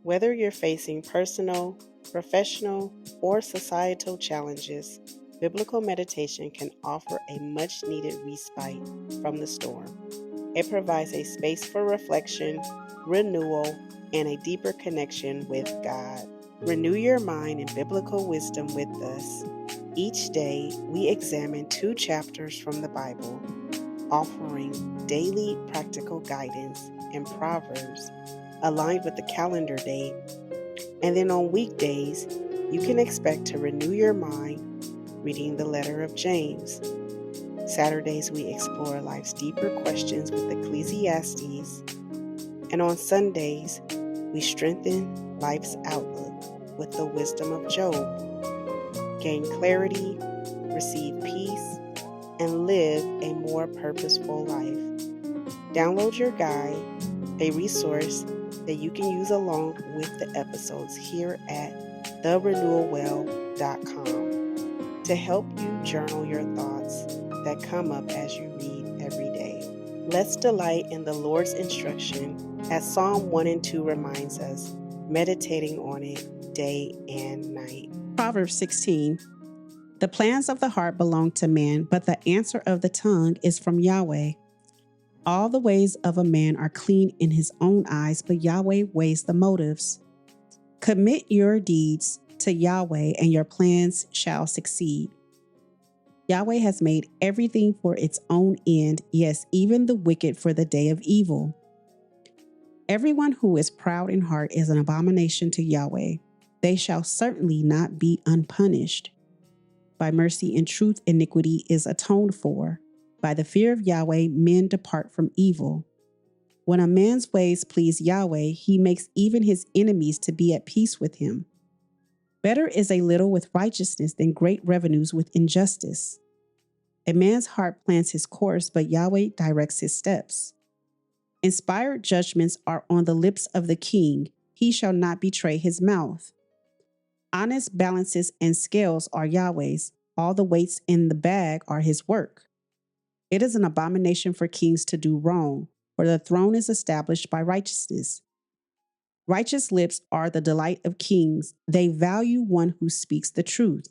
Whether you're facing personal, professional, or societal challenges, biblical meditation can offer a much needed respite from the storm. It provides a space for reflection, renewal, and a deeper connection with God. Renew your mind in biblical wisdom with us. Each day, we examine 2 chapters from the Bible, offering daily practical guidance in Proverbs aligned with the calendar day. And then on weekdays, you can expect to renew your mind reading the letter of James. Saturdays, we explore life's deeper questions with Ecclesiastes. And on Sundays, we strengthen life's outlook with the wisdom of Job. Gain clarity, receive peace, and live a more purposeful life. Download your guide, a resource that you can use along with the episodes here at therenewalwell.com to help you journal your thoughts that come up as you read every day. Let's delight in the Lord's instruction as Psalm 1 and 2 reminds us, meditating on it day and night. Proverbs 16. The plans of the heart belong to man, but the answer of the tongue is from Yahweh. All the ways of a man are clean in his own eyes, but Yahweh weighs the motives. Commit your deeds to Yahweh, and your plans shall succeed. Yahweh has made everything for its own end, yes, even the wicked for the day of evil. Everyone who is proud in heart is an abomination to Yahweh. They shall certainly not be unpunished. By mercy and truth, iniquity is atoned for. By the fear of Yahweh, men depart from evil. When a man's ways please Yahweh, he makes even his enemies to be at peace with him. Better is a little with righteousness than great revenues with injustice. A man's heart plans his course, but Yahweh directs his steps. Inspired judgments are on the lips of the king. He shall not betray his mouth. Honest balances and scales are Yahweh's. All the weights in the bag are his work. It is an abomination for kings to do wrong, for the throne is established by righteousness. Righteous lips are the delight of kings. They value one who speaks the truth.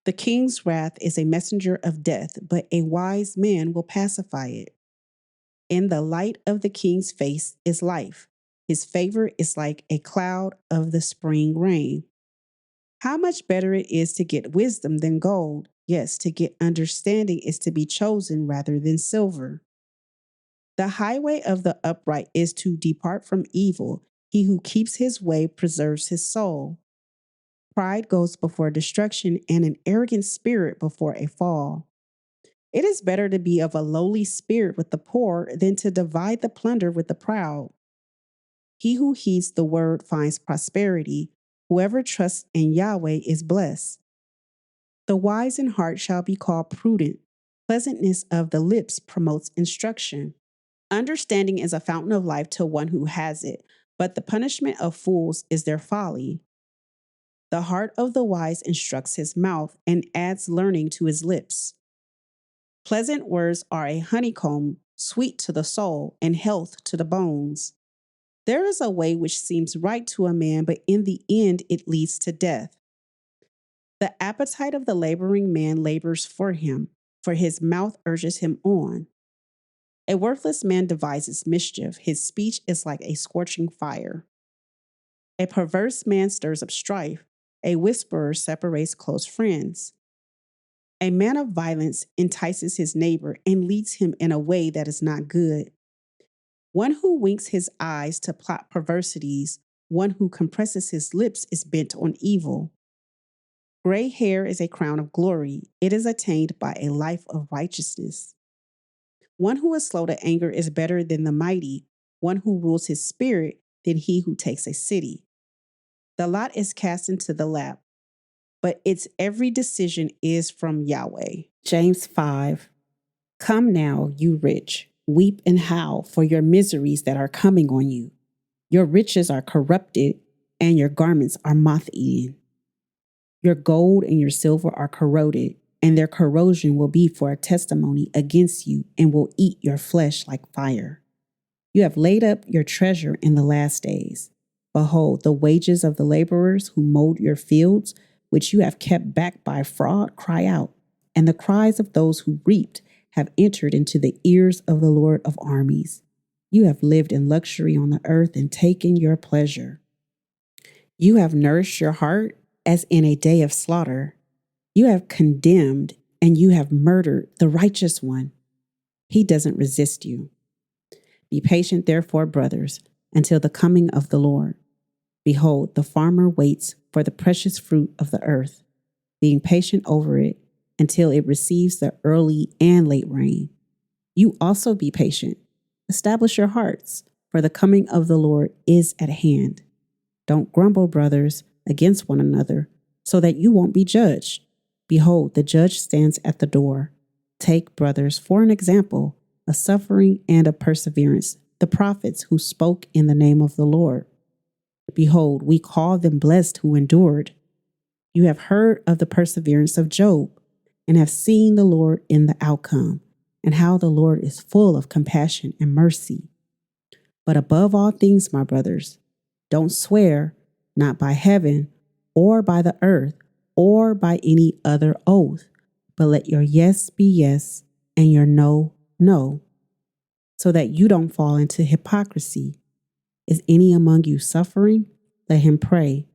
The king's wrath is a messenger of death, but a wise man will pacify it. In the light of the king's face is life. His favor is like a cloud of the spring rain. How much better it is to get wisdom than gold. Yes, to get understanding is to be chosen rather than silver. The highway of the upright is to depart from evil. He who keeps his way preserves his soul. Pride goes before destruction, and an arrogant spirit before a fall. It is better to be of a lowly spirit with the poor than to divide the plunder with the proud. He who heeds the word finds prosperity. Whoever trusts in Yahweh is blessed. The wise in heart shall be called prudent. Pleasantness of the lips promotes instruction. Understanding is a fountain of life to one who has it, but the punishment of fools is their folly. The heart of the wise instructs his mouth and adds learning to his lips. Pleasant words are a honeycomb, sweet to the soul and health to the bones. There is a way which seems right to a man, but in the end it leads to death. The appetite of the laboring man labors for him, for his mouth urges him on. A worthless man devises mischief. His speech is like a scorching fire. A perverse man stirs up strife. A whisperer separates close friends. A man of violence entices his neighbor and leads him in a way that is not good. One who winks his eyes to plot perversities, one who compresses his lips is bent on evil. Gray hair is a crown of glory. It is attained by a life of righteousness. One who is slow to anger is better than the mighty, one who rules his spirit than he who takes a city. The lot is cast into the lap, but its every decision is from Yahweh. James 5. Come now, you rich, weep and howl for your miseries that are coming on you. Your riches are corrupted, and your garments are moth-eaten. Your gold and your silver are corroded, and their corrosion will be for a testimony against you and will eat your flesh like fire. You have laid up your treasure in the last days. Behold, the wages of the laborers who mowed your fields, which you have kept back by fraud, cry out, and the cries of those who reaped have entered into the ears of the Lord of armies. You have lived in luxury on the earth and taken your pleasure. You have nourished your heart as in a day of slaughter. You have condemned and you have murdered the righteous one. He doesn't resist you. Be patient, therefore, brothers, until the coming of the Lord. Behold, the farmer waits for the precious fruit of the earth, being patient over it until it receives the early and late rain. You also be patient. Establish your hearts, for the coming of the Lord is at hand. Don't grumble, brothers, against one another, so that you won't be judged. Behold, the judge stands at the door. Take, brothers, for an example, of suffering and of perseverance, the prophets who spoke in the name of the Lord. Behold, we call them blessed who endured. You have heard of the perseverance of Job, and have seen the Lord in the outcome, and how the Lord is full of compassion and mercy. But above all things, my brothers, don't swear, not by heaven, or by the earth, or by any other oath, but let your yes be yes, and your no, no, so that you don't fall into hypocrisy. Is any among you suffering? Let him pray.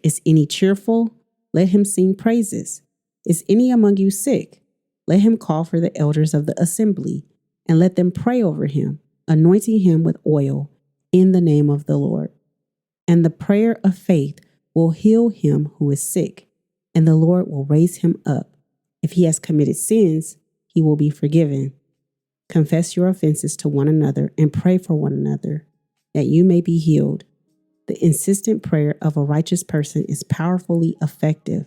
Is any cheerful? Let him sing praises. Is any among you sick? Let him call for the elders of the assembly, and let them pray over him, anointing him with oil in the name of the Lord. And the prayer of faith will heal him who is sick, and the Lord will raise him up. If he has committed sins, he will be forgiven. Confess your offenses to one another and pray for one another, that you may be healed. The insistent prayer of a righteous person is powerfully effective.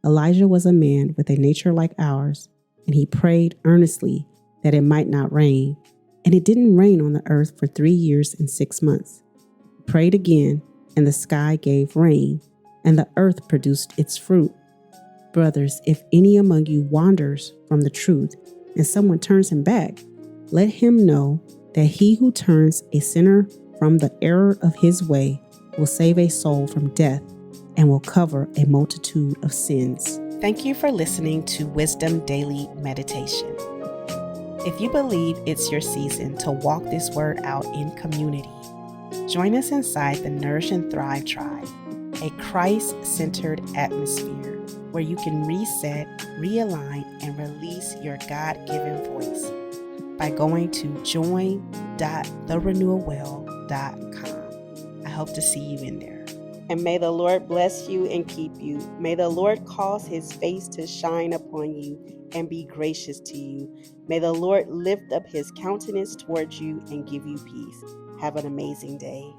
Elijah was a man with a nature like ours, and he prayed earnestly that it might not rain. And it didn't rain on the earth for 3 years and 6 months. He prayed again, and the sky gave rain, and the earth produced its fruit. Brothers, if any among you wanders from the truth, and someone turns him back, let him know that he who turns a sinner from the error of his way will save a soul from death and will cover a multitude of sins. Thank you for listening to Wisdom Daily Meditation. If you believe it's your season to walk this word out in community, join us inside the Nourish and Thrive Tribe, a Christ-centered atmosphere where you can reset, realign, and release your God-given voice by going to join.therenewalwell.com. I hope to see you in there. And may the Lord bless you and keep you. May the Lord cause his face to shine upon you and be gracious to you. May the Lord lift up his countenance towards you and give you peace. Have an amazing day.